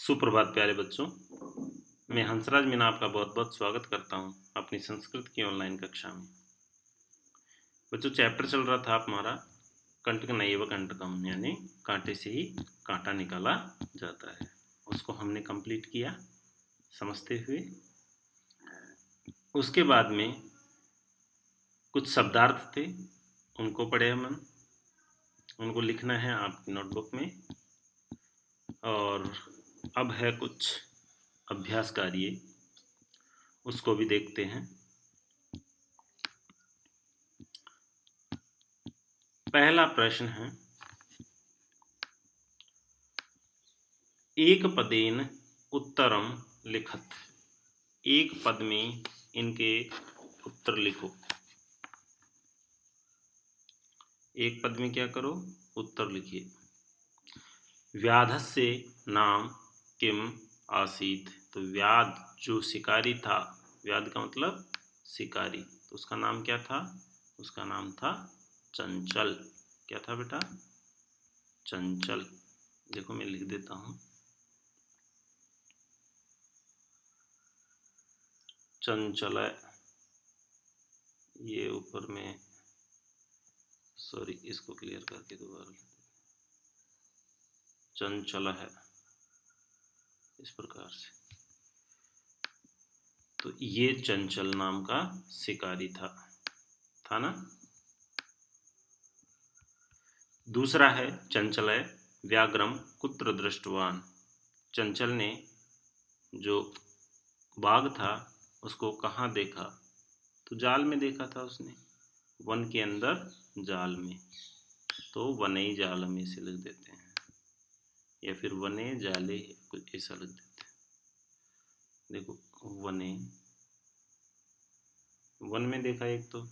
सुप्रभात प्यारे बच्चों। मैं हंसराज मीना आपका बहुत बहुत स्वागत करता हूं अपनी संस्कृत की ऑनलाइन कक्षा में। बच्चों, चैप्टर चल रहा था हमारा कंटक नैव कंटकम, यानी कांटे से ही कांटा निकाला जाता है। उसको हमने कंप्लीट किया समझते हुए। उसके बाद में कुछ शब्दार्थ थे, उनको पढ़े हम। उनको लिखना है आपकी नोटबुक में। और अब है कुछ अभ्यास कार्य, उसको भी देखते हैं। पहला प्रश्न है, एक पदेन उत्तरम लिखत। एक पद में इनके उत्तर लिखो। एक पद में क्या करो? उत्तर लिखिए। व्याधस्य नाम किम आसीत। तो व्याध जो शिकारी था, व्याध का मतलब शिकारी, तो उसका नाम क्या था? उसका नाम था चंचल। क्या था बेटा? चंचल। देखो मैं लिख देता हूं, चंचल। ये ऊपर में, सॉरी, इसको क्लियर करके दोबारा, चंचल है इस प्रकार से। तो ये चंचल नाम का शिकारी था ना। दूसरा है, चंचल है व्याघ्रम कुत्र दृष्टवान। चंचल ने जो बाघ था उसको कहाँ देखा? तो जाल में देखा था उसने, वन के अंदर जाल में। तो वने जाल में से लिख देते हैं, या फिर वने जाले, कुछ ऐसा लिख देते हैं। देखो, वने, वन में देखा एक तो,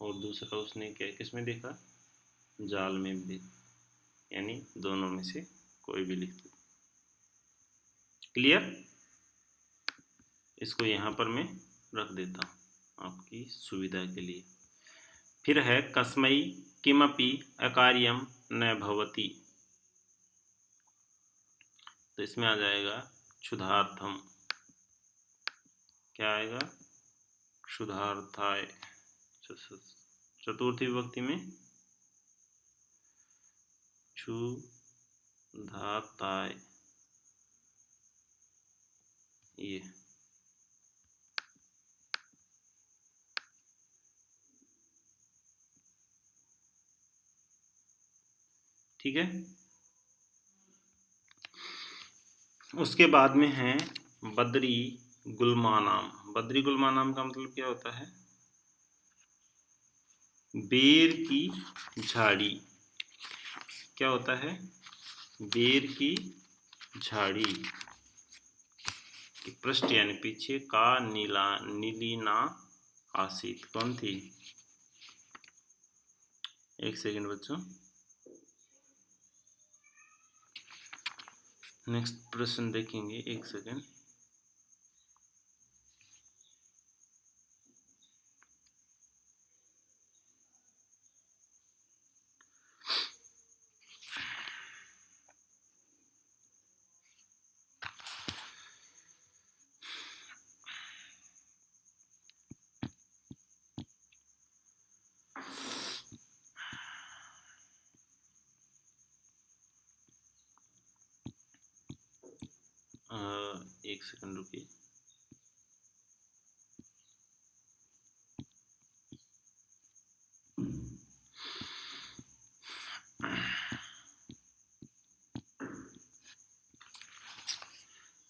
और दूसरा उसने क्या किस में देखा? जाल में भी, यानी दोनों में से कोई भी लिख दो। क्लियर? इसको यहाँ पर मैं रख देता हूँ आपकी सुविधा के लिए। फिर है, कस्मै किमपि अकार्यम न भवति। तो इसमें आ जाएगा क्षुधार्थम। क्या आएगा? क्षुधार्थाय। चतुर्थी विभक्ति में क्षुधाताय। ये ठीक है। उसके बाद में है बद्री गुलमानाम। बद्री गुलमानाम का मतलब क्या होता है? बेर की झाड़ी। क्या होता है? बेर की झाड़ी। पृष्ठ यानी पीछे, का नीला नीलिना आसीत। कौन थी? एक सेकंड बच्चों, नेक्स्ट प्रश्न देखेंगे। एक सेकंड। एक सेकंड रुकिए।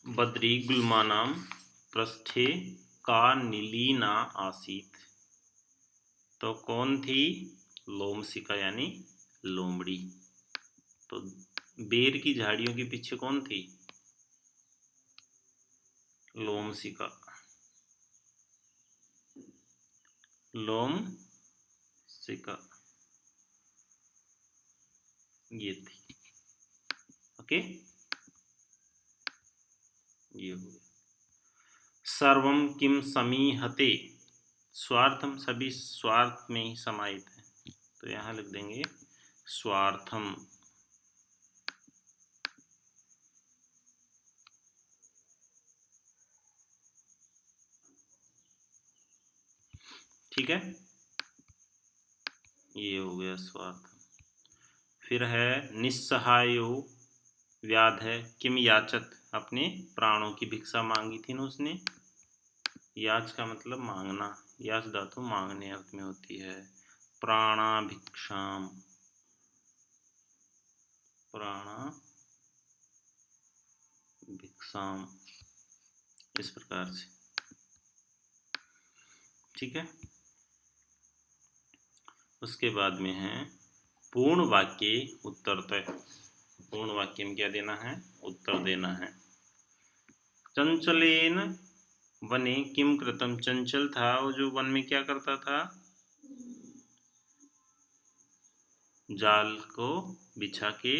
बद्री गुल्मानाम पृष्ठे का नीलीना आसीत। तो कौन थी? लोमशिका यानी लोमड़ी। तो बेर की झाड़ियों के पीछे कौन थी? लोमशिका। लोमशिका ये थी। ओके, ये हो गया। सर्वम किम समीहते। स्वार्थम, सभी स्वार्थ में ही समाहित है, तो यहां लिख देंगे स्वार्थम। ठीक है, ये हो गया स्वार्थ। फिर है निस्सहायो व्याध है किम याचत, अपने प्राणों की भिक्षा मांगी थी ना उसने। याच का मतलब मांगना, याच धातु मांगने अर्थ में होती है। प्राणाभिक्षाम, प्राणाभिक्षाम, इस प्रकार से। ठीक है, उसके बाद में है पूर्ण वाक्य उत्तरतः। पूर्ण वाक्य में क्या देना है, उत्तर देना है। चंचलेन वने किम कृतम, चंचल था वो जो वन में क्या करता था, जाल को बिछा के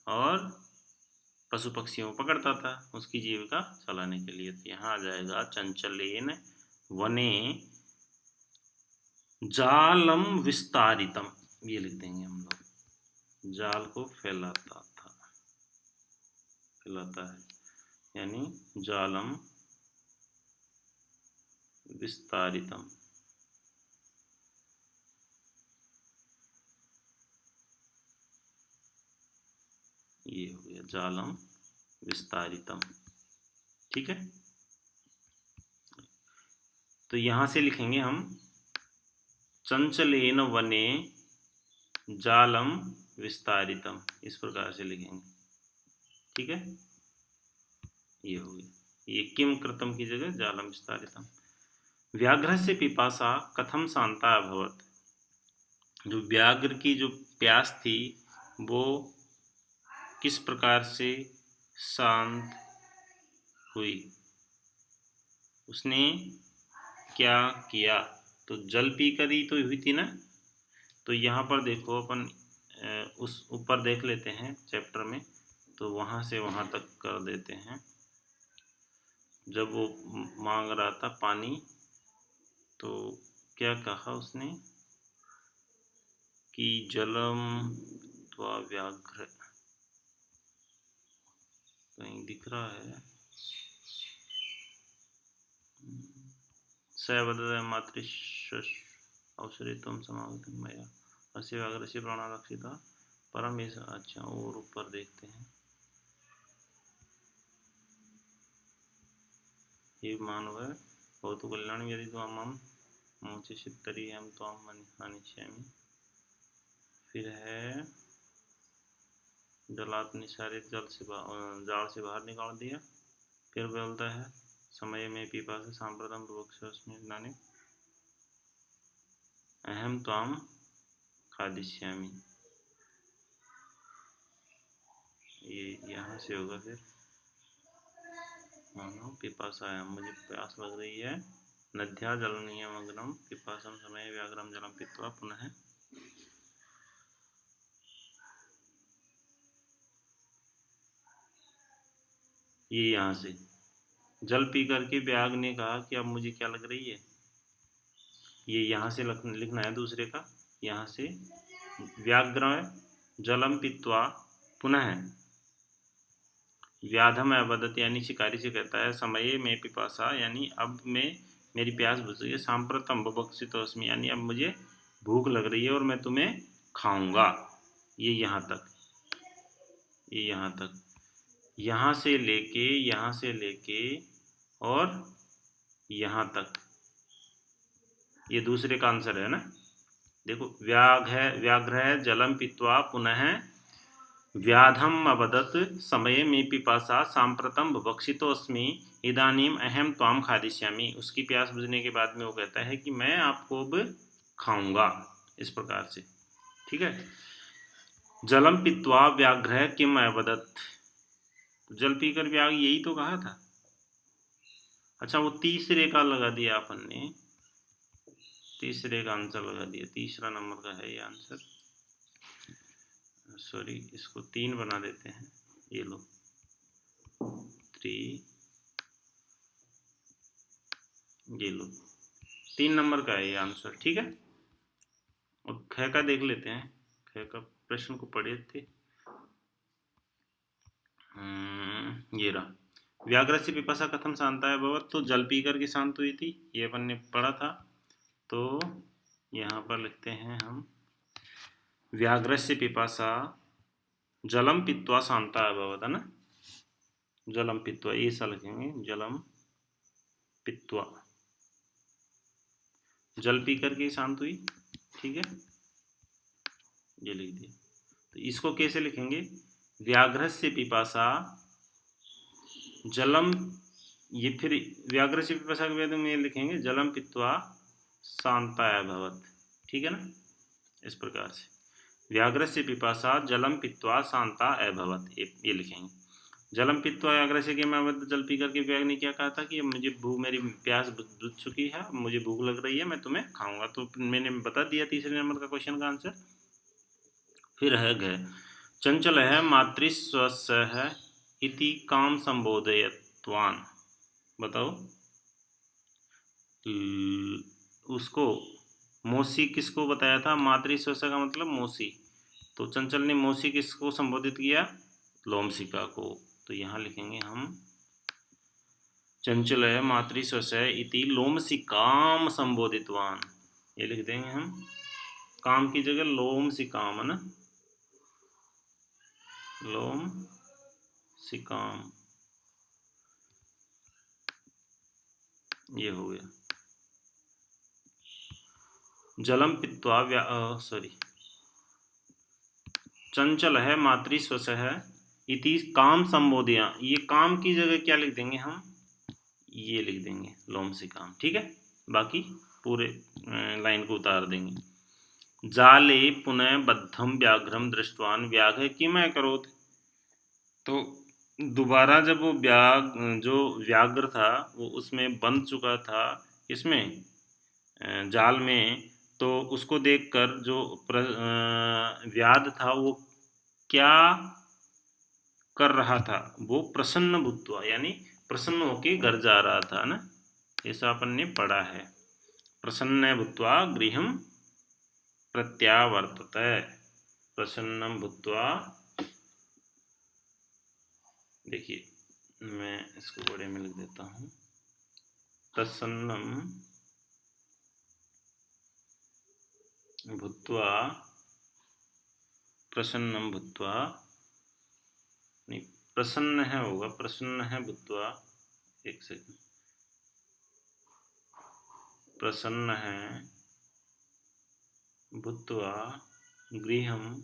और पशु पक्षियों को पकड़ता था उसकी जीविका चलाने के लिए। तो यहाँ आ जाएगा चंचलेन वने जालम विस्तारितम, ये लिख देंगे हम लोग, जाल को फैलाता था, फैलाता है, यानी जालम विस्तारितम। ये हो गया जालम विस्तारितम। ठीक है, तो यहां से लिखेंगे हम चंचलेन वने जालम विस्तारितम, इस प्रकार से लिखेंगे। ठीक है, ये हो गया, ये किम कृतम की जगह जालम विस्तारितम। व्याघ्र से पिपासा कथम शांता अभवत, जो व्याघ्र की जो प्यास थी वो किस प्रकार से शांत हुई, उसने क्या किया। तो जल पीकर ही तो हुई थी ना। तो यहाँ पर देखो अपन उस ऊपर देख लेते हैं चैप्टर में, तो वहाँ से वहाँ तक कर देते हैं। जब वो मांग रहा था पानी तो क्या कहा उसने कि जलम त्वा व्याघ्र, कहीं दिख रहा है, सवद मातृश अवसरितम समागतम मया अस्य व्याघ्र से प्राणारक्षिता परम। अच्छा, और ऊपर देखते हैं, हे मानव भवतु कल्याण यदि त्वाम मोचिषित तर्हि अहं त्वाम हनिष्यामि। फिर है जलात् निसारित, जाल से बाहर निकाल दिया। फिर बोलता है समय में पिपासा सांप्रतम बुभुक्षोऽस्मि इदानीम् अहं त्वाम खादिष्यामि। ये यहाँ से होगा। फिर मानो पिपासायाम, मुझे प्यास लग रही है, नद्या जलनियमग्नम पिपासम समय व्याघ्रम जलम पीत्वा पुनः। ये यहाँ से जल पी करके व्याघ्र ने कहा कि अब मुझे क्या लग रही है, ये यहाँ से लिखना है दूसरे का। यहाँ से व्याघ्र जलम पीत्वा पुनः व्याधम अवदत, यानी शिकारी से कहता है समय में पिपासा, यानी अब मैं मेरी प्यास बुझ गई है, सांप्रतम बुभुक्षितोऽस्मि, यानी अब मुझे भूख लग रही है और मैं तुम्हें खाऊंगा। ये यहाँ तक, ये यहाँ तक, यहाँ से लेके और यहाँ तक, ये दूसरे का आंसर है ना। देखो व्याघ्र जलम पीत्वा पुनः व्याधम अवदत समय में पिपासा सांप्रतम बुभुक्षितोऽस्मि इदानीम अहम त्वाम खादिष्यामि। उसकी प्यास बुझने के बाद में वो कहता है कि मैं आपको अब खाऊंगा, इस प्रकार से। ठीक है, जलम पीत्वा व्याघ्र किम अवदत, जल पीकर व्याघ्र यही तो कहा था। अच्छा, वो तीसरे का लगा दिया अपन ने, तीसरे का आंसर लगा दिया, तीसरा नंबर का है ये आंसर। सॉरी, इसको 3 बना देते हैं, ये लो 3, ये लो 3 नंबर का है ये आंसर। ठीक है, और ख का देख लेते हैं, ख का प्रश्न को पढ़े थे। ये रहा, व्याघ्र से पिपासा कथम शांता है भवत, तो जल पी करके शांत हुई थी, ये अपन ने पढ़ा था। तो यहाँ पर लिखते हैं हम व्याघ्रस्य पिपासा जलम पीत्वा शांता अभवत, है ना। जलम पीत्वा ये सा लिखेंगे, जलम पीत्वा, जल पी करके शांत हुई, ठीक है, ये लिख दिया। तो इसको कैसे लिखेंगे, व्याघ्रस्य पिपासा जलम, ये फिर व्याघ्रस्य पिपासा के बाद में ये लिखेंगे जलम पीत्वा शांता अभवत, ठीक है ना। इस प्रकार से व्याघ्रस्य पिपासा जलम पीत्वा शांता अभवत, ये लिखेंगे। जलम पीत्वा व्याघ्रस्य के मैं जल पी करके व्याघ्र ने क्या कहा था कि मुझे भूख, मेरी प्यास बुझ चुकी है, मुझे भूख लग रही है, मैं तुम्हें खाऊंगा। तो मैंने बता दिया तीसरे नंबर का क्वेश्चन का आंसर। फिर है घ, चंचल है मातृस्वस्य है इति काम संबोधयत्वान, बताओ। उसको मौसी किसको बताया था, मातृस्वस्य का मतलब मौसी। तो चंचल ने मौसी किसको संबोधित किया, लोमशिका को। तो यहाँ लिखेंगे हम चंचल है मातृस्वस्य इति लोमशिकाम संबोधितवान, ये लिख देंगे हम, काम की जगह लोमशिकाम, है ना, लोमशिकाम, ये हो गया। जलम पीत्वा चंचल है मातृस्वस्य है इति काम संबोधिया, ये काम की जगह क्या लिख देंगे हम, ये लिख देंगे लोमशिकाम, ठीक है। बाकी पूरे लाइन को उतार देंगे। जाले पुनः बद्धम व्याघ्रम दृष्टवान व्याघ्र किम करोत, तो दोबारा जब वो जो व्याघ्र था वो उसमें बंध चुका था, इसमें जाल में, तो उसको देखकर जो व्याध था वो क्या कर रहा था, वो प्रसन्न भूत्वा, यानी प्रसन्न होके घर जा रहा था ना, ऐसा अपन ने पढ़ा है। प्रसन्न भूत्वा गृहं प्रत्यावर्तत, प्रसन्नं भूत्वा, देखिए मैं इसको बड़े में लिख देता हूँ, प्रसन्नं भूत्वा, प्रसन्नं भूत्वा, नहीं प्रसन्न है होगा, प्रसन्न है भूत्वा, एक सेकंड, प्रसन्न है भूत्वा गृहं,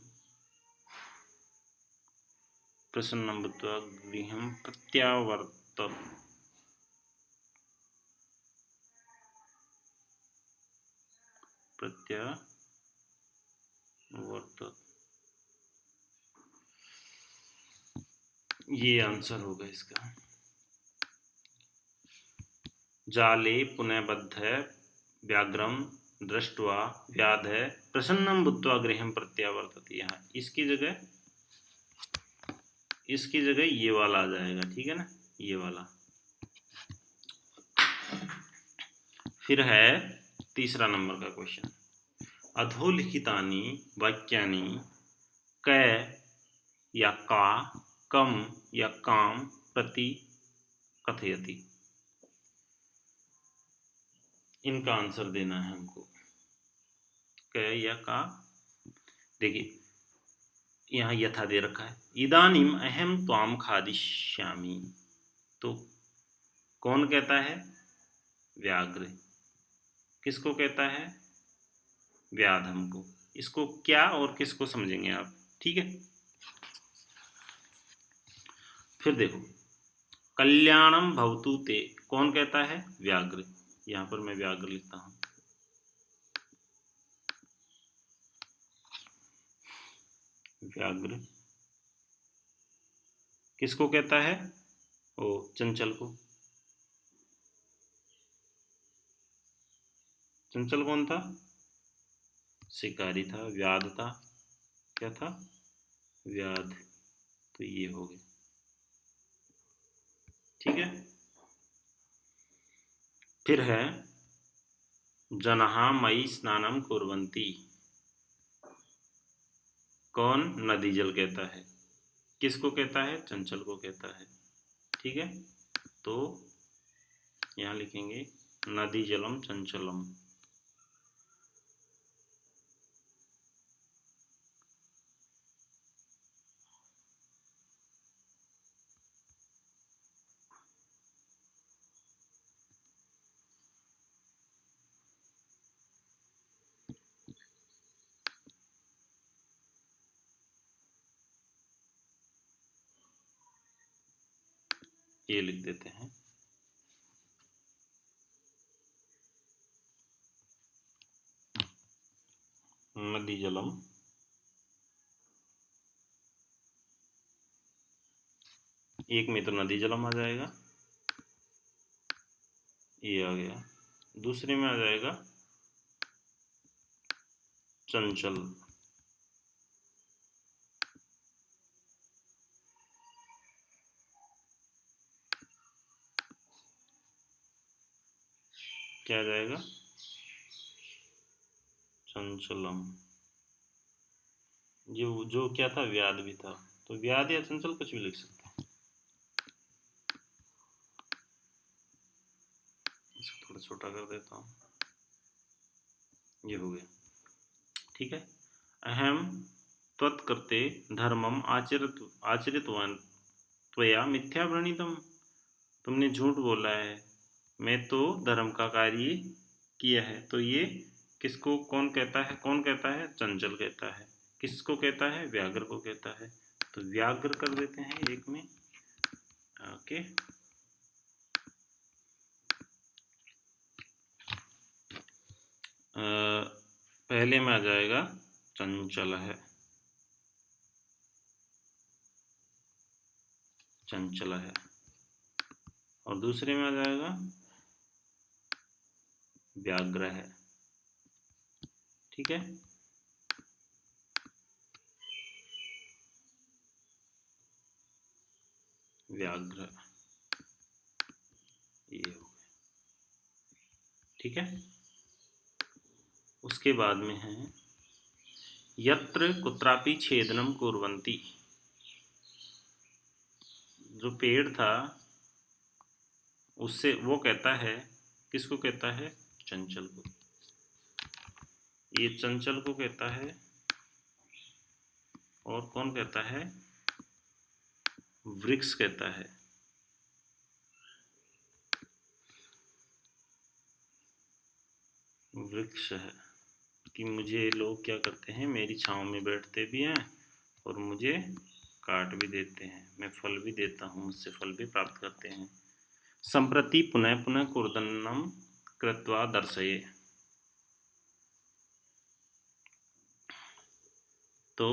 प्रसन्नं भूत्वा गृहं प्रत्यावर्तत, प्रत्यावर्तत, ये आंसर होगा इसका। जाले पुनः बद्ध व्याघ्रम दृष्ट्वा व्याध प्रसन्नं भूत्वा गृहं प्रत्यावर्तत, यहाँ इसकी जगह ये वाला आ जाएगा, ठीक है ना, ये वाला। फिर है तीसरा नंबर का क्वेश्चन, अधोलिखितानि वाक्यानि क या का, कम या काम प्रति कथयति, इनका आंसर देना है हमको, क या का। देखिए यहाँ यथा दे रखा है, इदानीम अहम त्वाम खादिष्यामि, तो कौन कहता है, व्याघ्र, किसको कहता है, व्याध हमको। इसको क्या और किसको समझेंगे आप, ठीक है। फिर देखो, कल्याणम भवतु ते, कौन कहता है, व्याघ्र, यहाँ पर मैं व्याघ्र लिखता हूं, व्याघ्र किसको कहता है, ओ चंचल को। चंचल कौन था, शिकारी था, व्याध था, क्या था, व्याध, तो ये हो गया, ठीक है। फिर है जनहा मयि स्नानम कुर्वन्ति, कौन, नदी जल कहता है, किसको कहता है, चंचल को कहता है, ठीक है। तो यहाँ लिखेंगे नदी जलम चंचलम, ये लिख देते हैं। नदी जलम, एक में तो नदी जलम आ जाएगा, ये आ गया। दूसरे में आ जाएगा चंचल, क्या आ जाएगा, चंचलम। जो क्या था, व्याध भी था, तो व्याध या चंचल कुछ भी लिख सकते हैं। इसको थोड़ा छोटा कर देता हूँ, ये हो गया। ठीक है। अहम त्वत्कृते धर्मम आचरितवान त्वया मिथ्या व्रणितम, तुमने झूठ बोला है, मैं तो धर्म का कार्य किया है। तो ये किसको कौन कहता है, कौन कहता है, चंचल कहता है। किसको कहता है, व्याघ्र को कहता है। तो व्याघ्र कर देते हैं एक में। ओके, पहले में आ जाएगा चंचल है, चंचल है, और दूसरे में आ जाएगा व्याघ्र है। ठीक है, व्याघ्र, ये हो गया। ठीक है, उसके बाद में है यत्र कुत्रापि छेदनम कुर्वन्ति, जो पेड़ था उससे वो कहता है, किसको कहता है, चंचल को। ये चंचल को कहता है, और कौन कहता है, वृक्ष कहता है। वृक्ष है कि मुझे लोग क्या करते हैं, मेरी छांव में बैठते भी हैं और मुझे काट भी देते हैं, मैं फल भी देता हूँ, मुझसे फल भी प्राप्त करते हैं। संप्रति पुनः पुनः कुर्दन्नम कृत्वा दर्शये, तो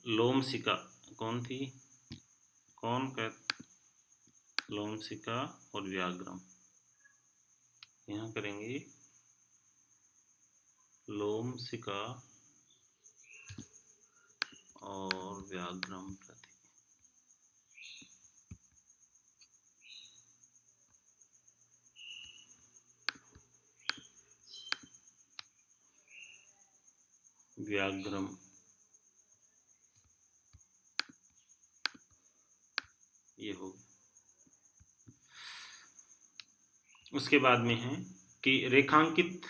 लोमशिका कौन थी, कौन कह, लोमशिका और व्याघ्रम, यहाँ करेंगे लोमशिका और व्याघ्रम प्रति। व्याघ्रम, ये हो गया। उसके बाद में है कि रेखांकित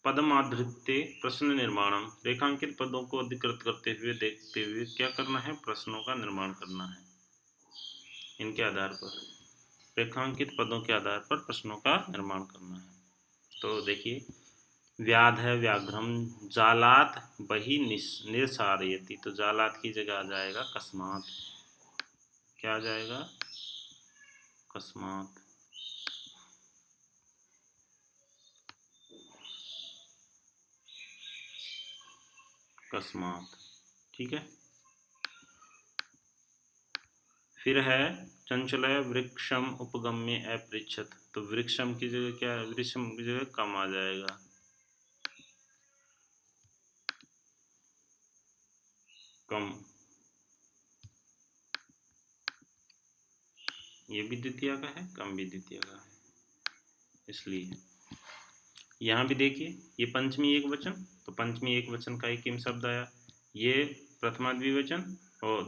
पदमाधृत्य प्रश्न निर्माणम, रेखांकित पदों को अधिकृत करते हुए देखते हुए क्या करना है, प्रश्नों का निर्माण करना है। इनके आधार पर, रेखांकित पदों के आधार पर प्रश्नों का निर्माण करना है। तो देखिए, व्याध है, व्याघ्रम, जालात बही निरसारयति, तो जालात की जगह आ जाएगा कस्मात, क्या आ जाएगा, कस्मात। कस्मात, ठीक है। फिर है चंचल वृक्षम उपगम्य अपृच्छत, तो वृक्षम की जगह क्या है, वृक्षम की जगह कम आ जाएगा, कम। ये भी द्वितीय का है, कम भी द्वितीय का है, इसलिए यहाँ भी देखिए, ये पंचमी एक वचन, तो पंचमी एक वचन का एक किम शब्द आया, ये प्रथमा द्विवचन और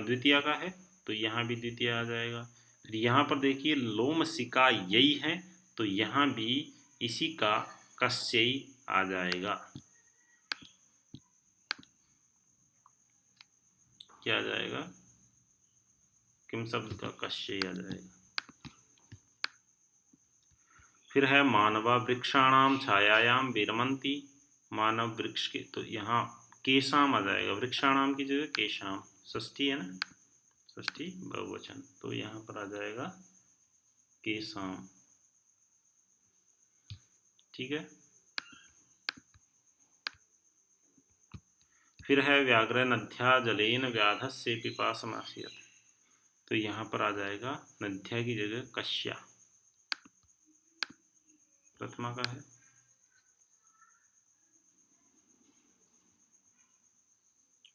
द्वितीय का है, तो यहाँ भी द्वितीय आ जाएगा। फिर यहाँ पर देखिए लोमशिका यही है, तो यहाँ भी इसी का कस्यई आ जाएगा, क्या आ जाएगा, किम शब्द का कस्यई आ जाएगा। फिर है मानवा वृक्षाणाम छायायाम विरमंती, मानव वृक्ष के, तो यहाँ केशाम आ जाएगा, वृक्षाणाम की जगह केशाम, षष्ठी है ना, षष्ठी बहुवचन, तो यहाँ पर आ जाएगा केशाम। ठीक है। फिर है व्याघ्र नद्या जलेन व्याधस्य पिपासमासियत, तो यहाँ पर आ जाएगा नद्या की जगह कश्या, प्रथमा का है।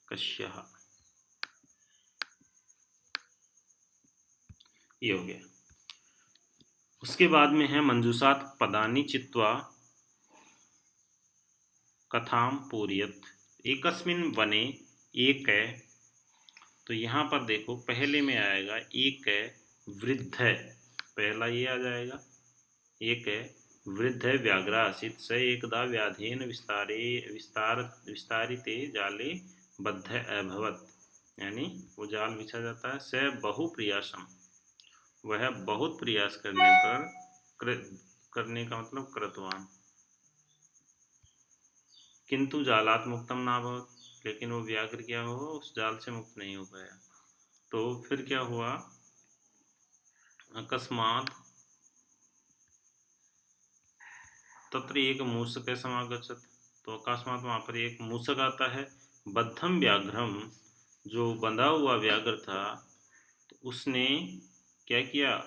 कश्या, ये हो गया। उसके बाद में है मंजूषात पदानि चित्वा कथाम पूरियत एकस्मिन वने एक है, तो यहाँ पर देखो पहले में आएगा एक है वृद्ध है, पहला ये आ जाएगा। एक है वृद्ध है व्याघ्रा आसीत् स एकदा व्याधेन विस्तारिते जाले बद्ध अभवत्, यानी वो जाल बिछा जाता है। स बहु प्रयासम, वह बहुत प्रयास करने पर, करने का मतलब कृतवान, किंतु जालात मुक्तम ना भवत, लेकिन वो व्याघ्र क्या हो, उस जाल से मुक्त नहीं हो पाया। तो फिर क्या हुआ, अकस्मात तत्र एक मूषक समागच्छत, तो अकस्मात वहाँ पर एक मूषक आता है। बद्धम व्याघ्रम, जो बंधा हुआ व्याघ्र था, तो उसने क्या किया,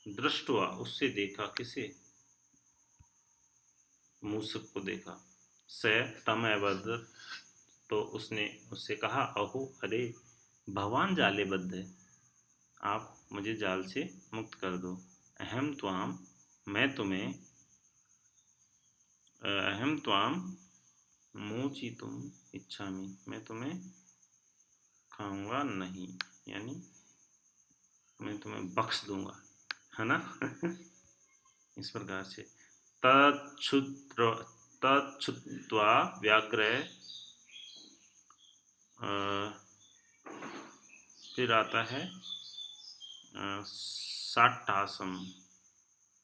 दृष्टवा, उससे देखा, किसे, मूषक को देखा। स तम अवदत्, तो उसने उससे कहा, अहो अरे भगवान जाले बद्ध है, आप मुझे जाल से मुक्त कर दो। अहम त्वाम, मैं तुम्हें, अहम त्वाम मोचितुम इच्छामि, मैं तुम्हें खाऊंगा नहीं, यानी मैं तुम्हें बख्श दूंगा, है ना। इस प्रकार से तच्छ्रुत्वा व्याघ्र, फिर आता है साट्टासम,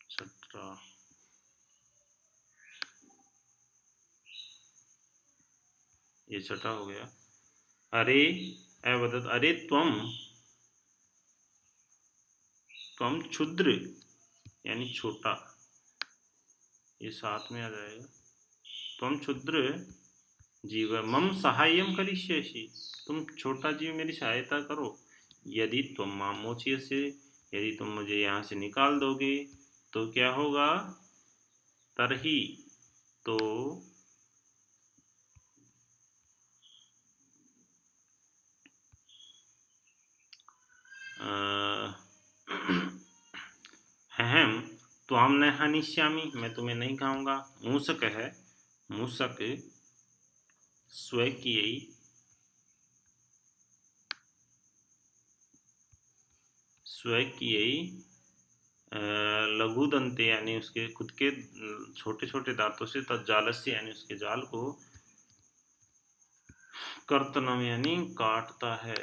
छठा, ये छठा हो गया। अरे अवदत्, अरे त्वम क्षुद्र, यानी छोटा, ये साथ में आ जाएगा। त्वम क्षुद्र जीव मम सहायम करिष्यसि, तुम छोटा जीव मेरी सहायता करो। यदि तुम मां मोचियसि, यदि तुम मुझे यहाँ से निकाल दोगे तो क्या होगा, तरही, तो अहम त्वाम न हनिष्यामि, मैं तुम्हें नहीं खाऊंगा। मूषक है, मूषक स्वकीय लघुदंते, यानी उसके खुद के छोटे छोटे दांतों से, तज्जालस्य, यानी उसके जाल को, कर्तनम, यानी काटता है,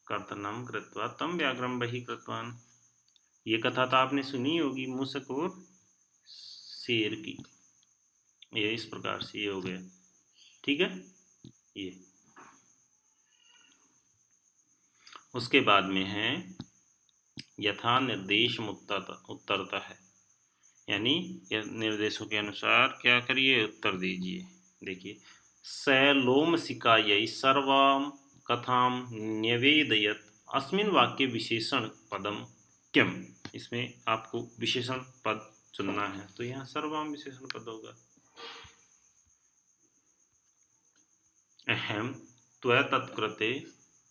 कर्तनम कृत्वा तम व्याघ्रम बहि कृतवान। ये कथा तो आपने सुनी होगी, मूषक और शेर की, ये इस प्रकार से ये हो गया। ठीक है। ये उसके बाद में है यथा निर्देश उत्तरता है, यानी निर्देशों के अनुसार क्या करिए, उत्तर दीजिए। देखिए, सलोम सिकायै सर्वाम कथाम न्यवेदयत, अस्मिन वाक्य विशेषण पदम किम, इसमें आपको विशेषण पद चुनना है, तो यहाँ सर्वाम विशेषण पद होगा। अहम त्वत्कृते,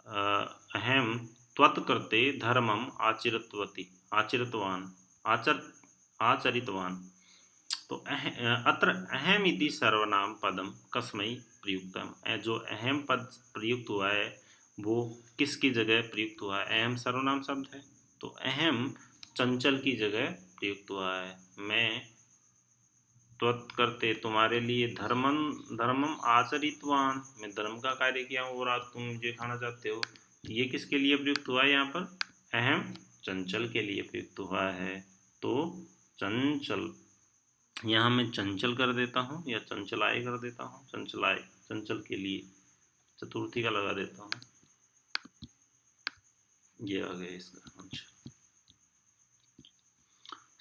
अहम त्वत्कृते धर्मम आचरितवान, आचरितवान, तो अत्र अहम इति सर्वनाम पदम कस्मै प्रयुक्तम, जो अहम पद प्रयुक्त हुआ है वो किसकी जगह प्रयुक्त हुआ है, अहम सर्वनाम शब्द है, तो अहम चंचल की जगह प्रयुक्त हुआ है। मैं त्वत्कृते, तुम्हारे लिए, धर्मम आचरितवान, मैं धर्म का कार्य किया हूँ और आज तुम मुझे खाना चाहते हो, ये किसके लिए प्रयुक्त हुआ है, यहाँ पर अहम चंचल के लिए प्रयुक्त हुआ है। तो चंचल, यहाँ मैं चंचल कर देता हूँ या चंचलाए कर देता हूँ, चंचलाए, चंचल के लिए। चतुर्थी का लगा देता हूँ, ये आ गया इसका आंसर।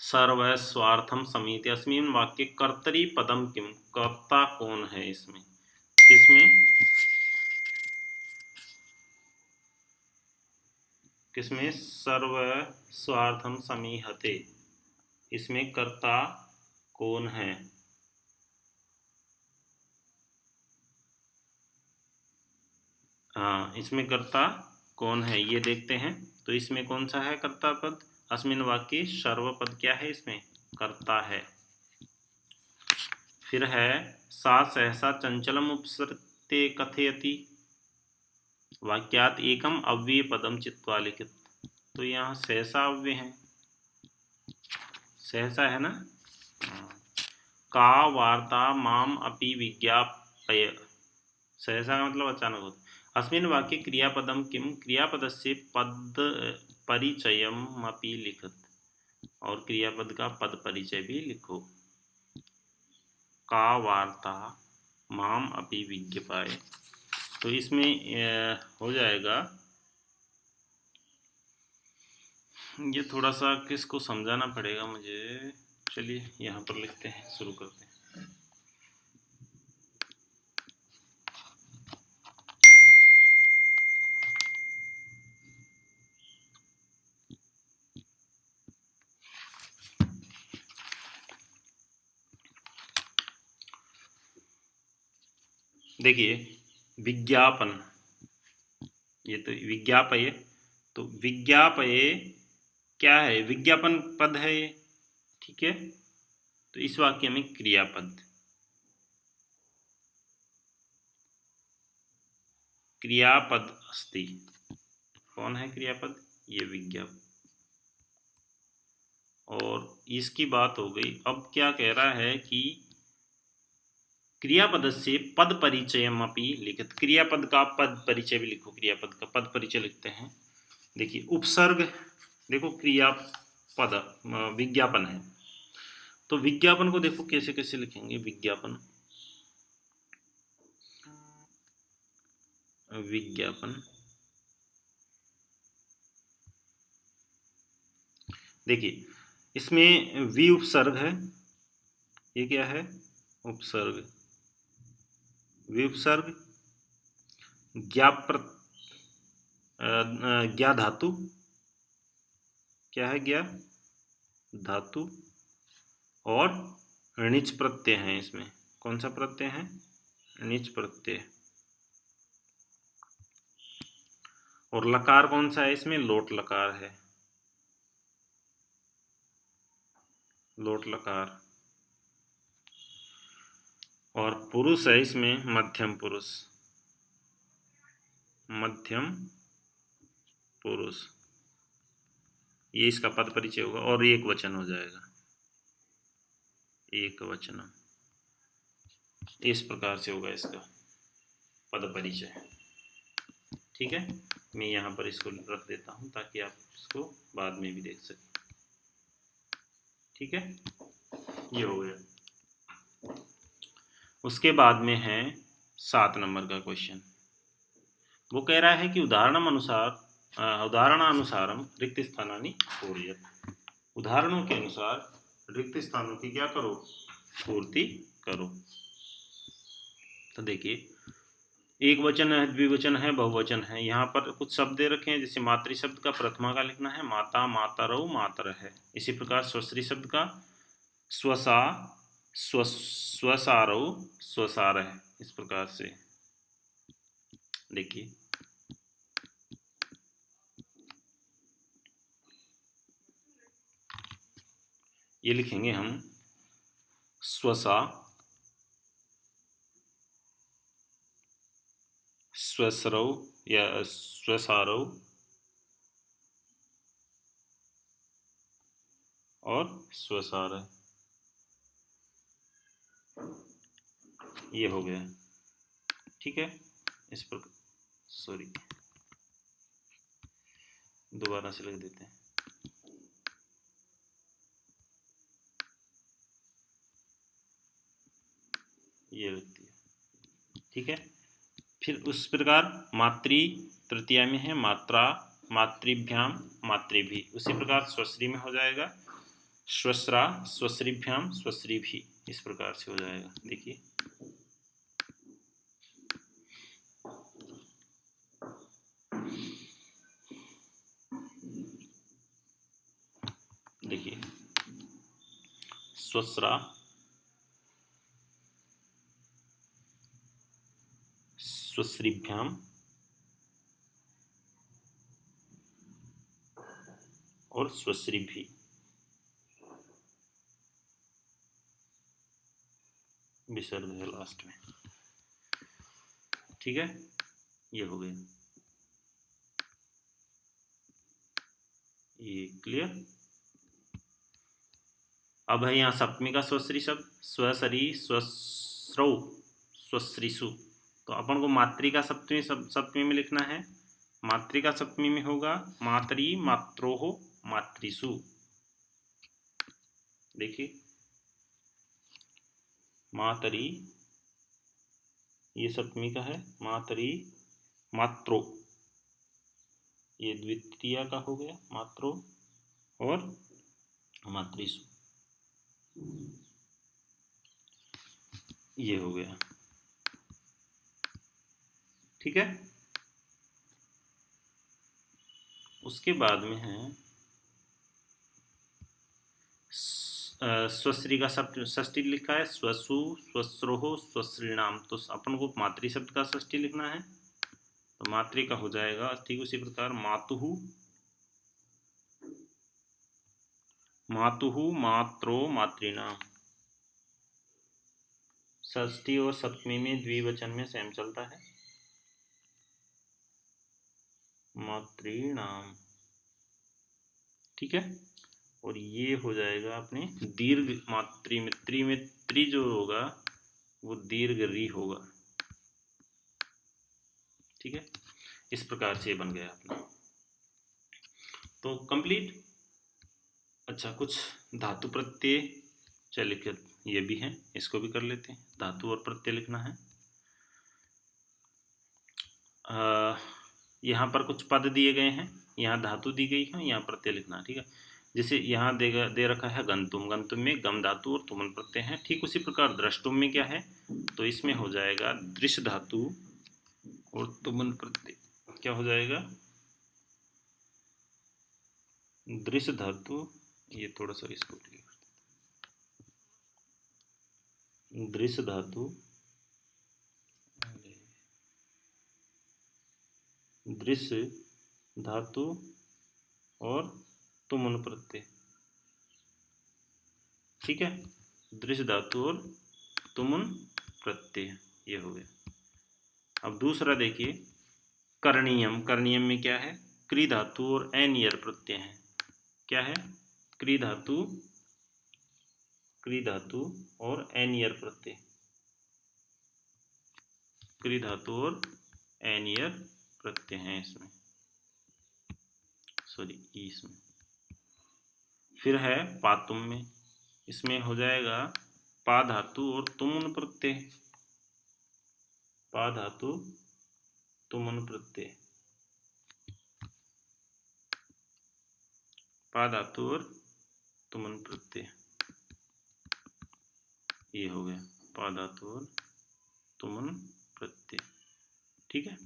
सर्वस्वार्थम समीति अस्मिन् वाक्ये कर्तरी पदम किम, कर्ता कौन है इसमें, किसमें सर्वस्वार्थम समीहते, इसमें कर्ता कौन है? हाँ, इसमें कर्ता कौन है ये देखते हैं। तो इसमें कौन सा है कर्ता पद? अस्मिन् वाक्ये सर्वपद क्या है? इसमें कर्ता है। फिर है सा सहसा चंचलम उपसृत्य कथयति, वाक्यात एकम अव्यय पदम चित्वा लिखित। तो यहाँ सहसा अव्यय है, सहसा है ना। का वार्ता माम अपि विज्ञापय, सहसा का मतलब अचानक होता। अस्मिन् वाक्ये क्रियापदम किम, क्रियापदस्य पद परिचयमपि लिखत, और क्रियापद का पद परिचय भी लिखो। का वार्ता माम अपि विज्ञापय, तो इसमें हो जाएगा। ये थोड़ा सा किसको समझाना पड़ेगा मुझे, चलिए यहाँ पर लिखते हैं, शुरू करते हैं। देखिए विज्ञापन, ये तो विज्ञापय, तो विज्ञापय क्या है? विज्ञापन पद है ये, ठीक है। तो इस वाक्य में क्रियापद, क्रियापद अस्ति, कौन है क्रियापद? ये विज्ञापन। और इसकी बात हो गई। अब क्या कह रहा है कि क्रियापद से पद परिचयमपि लिखित, क्रियापद का पद परिचय भी लिखो। क्रियापद का पद परिचय लिखते हैं। देखिए उपसर्ग, देखो क्रियापद विज्ञापन है, तो विज्ञापन को देखो कैसे कैसे लिखेंगे। विज्ञापन, विज्ञापन, देखिए इसमें वि उपसर्ग है, ये क्या है? उपसर्ग। वि उपसर्ग, ज्ञा धातु, क्या है? ज्ञा धातु, और णिच प्रत्यय है इसमें। कौन सा प्रत्यय है? णिच प्रत्यय। और लकार कौन सा है इसमें? लोट लकार है, लोट लकार। और पुरुष है इसमें मध्यम पुरुष, मध्यम पुरुष, ये इसका पद परिचय होगा। और एक वचन हो जाएगा, एक वचन, इस प्रकार से होगा इसका पद परिचय, ठीक है। मैं यहाँ पर इसको रख देता हूँ ताकि आप इसको बाद में भी देख सकें, ठीक है। ये हो गया। उसके बाद में है 7 नंबर का क्वेश्चन। वो कह रहा है कि उदाहरणानुसारम रिक्त स्थानानि पूरयत, उदाहरणों के अनुसार रिक्त स्थानों की क्या करो? पूर्ति करो। तो देखिए एक वचन है, द्विवचन है, बहुवचन है। यहाँ पर कुछ शब्द दे रखे हैं, जैसे मातृ शब्द का प्रथमा का लिखना है माता, मातरौ, मातर है। इसी प्रकार स्वश्री शब्द का स्वसा, स्वसारौ, स्वसार है। इस प्रकार से देखिए ये लिखेंगे हम स्वसा, स्वसरौ या स्वसारौ, और स्वसार है। ये हो गया, ठीक है। इस पर सॉरी दोबारा से लिख देते हैं। ये लिख दिया, ठीक है। फिर उस प्रकार मातृ तृतीया में है मात्रा, मातृभ्याम, मातृभी। उसी प्रकार स्वश्री में हो जाएगा स्वस्रा, स्वश्रीभ्याम, स्वश्रीभी। इस प्रकार से हो जाएगा। देखिए देखिए स्वस्रा, स्वश्रीभ्याम और स्वश्रीभी। विसर्ग है लास्ट में। ठीक है, ये हो गया। ये क्लियर। अब है यहाँ सप्तमी का स्वश्री शब्द स्वसरी, स्वस्रौ, स्वश्रीसु। तो अपन को मातृ का सप्तमी में लिखना है। मातृ का सप्तमी में होगा मातरी, मात्रोह, मातृसु। देखिए मातरी, ये सप्तमी का है, मातरी, मात्रो, ये द्वितीया का हो गया मात्रो, और मातृसु, ये हो गया। ठीक है, उसके बाद में है स्वश्री का षष्ठी लिखा है स्वसु, स्वस्रोह, स्वश्रीणाम। तो अपन को मातृ शब्द का षष्ठी लिखना है, तो मातृ का हो जाएगा ठीक उसी प्रकार मातुहु, मातुहु, मात्रो, मातृणाम। षष्ठी और सप्तमी में द्विवचन में सेम चलता है, मातृणाम। ठीक है, और ये हो जाएगा अपने दीर्घ मातृ में, त्रि में त्रि जो होगा वो दीर्घ री होगा। ठीक है, इस प्रकार से बन गया अपना। तो कंप्लीट। अच्छा, कुछ धातु प्रत्यय चलिए ये भी हैं, इसको भी कर लेते हैं। धातु और प्रत्यय लिखना है। यहाँ पर कुछ पद दिए गए हैं, यहाँ धातु दी गई है, यहाँ प्रत्यय लिखना है। ठीक है, जैसे यहाँ दे रखा है गंतुम, गंतुम में गम धातु और तुमन प्रत्यय है। ठीक उसी प्रकार द्रष्टुम में क्या है, तो इसमें हो जाएगा दृश्य धातु और तुमन प्रत्यय। क्या हो जाएगा, दृश्य धातु, ये थोड़ा सा इसको क्लियर, दृश्य धातु, दृश्य धातु और तुमुन प्रत्यय। ठीक है, दृश्य धातु और तुमुन प्रत्यय, ये हो गया। अब दूसरा देखिए करणीयम। करणीयम में क्या है, क्री धातु और एनियर प्रत्यय है। क्या है, क्री धातु, क्री धातु और एनियर प्रत्यय, क्री धातु और एनियर प्रत्यय हैं इसमें, सॉरी इसमें। फिर है पातुम में, इसमें हो जाएगा पा धातु और तुमुन प्रत्यय, पा धातु तुमुन प्रत्यय, पा धातु और तुमुन प्रत्यय, ये हो गया पा धातु और तुमुन प्रत्यय। ठीक है,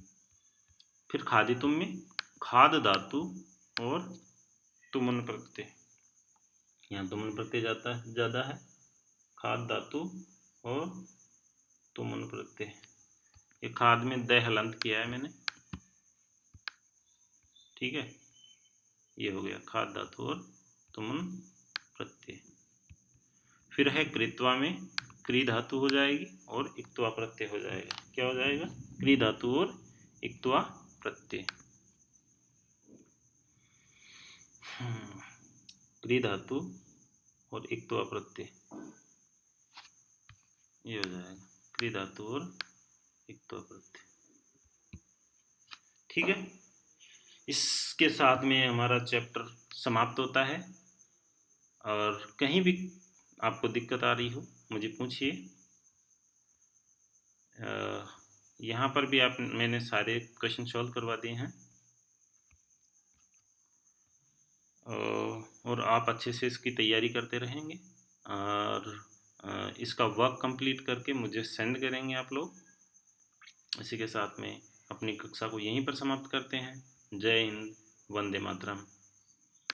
फिर खादितुम में खाद धातु और तुमुन प्रत्यय, यहाँ तुमुन प्रत्यय जाता है, ज़्यादा है, खाद धातु और तुमुन प्रत्यय। ये खाद में द हलंत किया है मैंने। ठीक है, ये हो गया खाद धातु और तुमुन प्रत्यय। फिर है कृत्वा में क्री धातु हो जाएगी और इक्त्वा प्रत्यय हो जाएगा। क्या हो जाएगा, क्री धातु और इक्त्वा प्रत्यय, क्री धातु और इक्त्वा प्रत्यय, ये हो जाएगा क्री धातु और इक्त्वा प्रत्यय। ठीक है, इसके साथ में हमारा चैप्टर समाप्त होता है। और कहीं भी आपको दिक्कत आ रही हो मुझे पूछिए। यहाँ पर भी मैंने सारे क्वेश्चन सॉल्व करवा दिए हैं और आप अच्छे से इसकी तैयारी करते रहेंगे और इसका वर्क कंप्लीट करके मुझे सेंड करेंगे आप लोग। इसी के साथ में अपनी कक्षा को यहीं पर समाप्त करते हैं। जय हिंद, वंदे मातरम।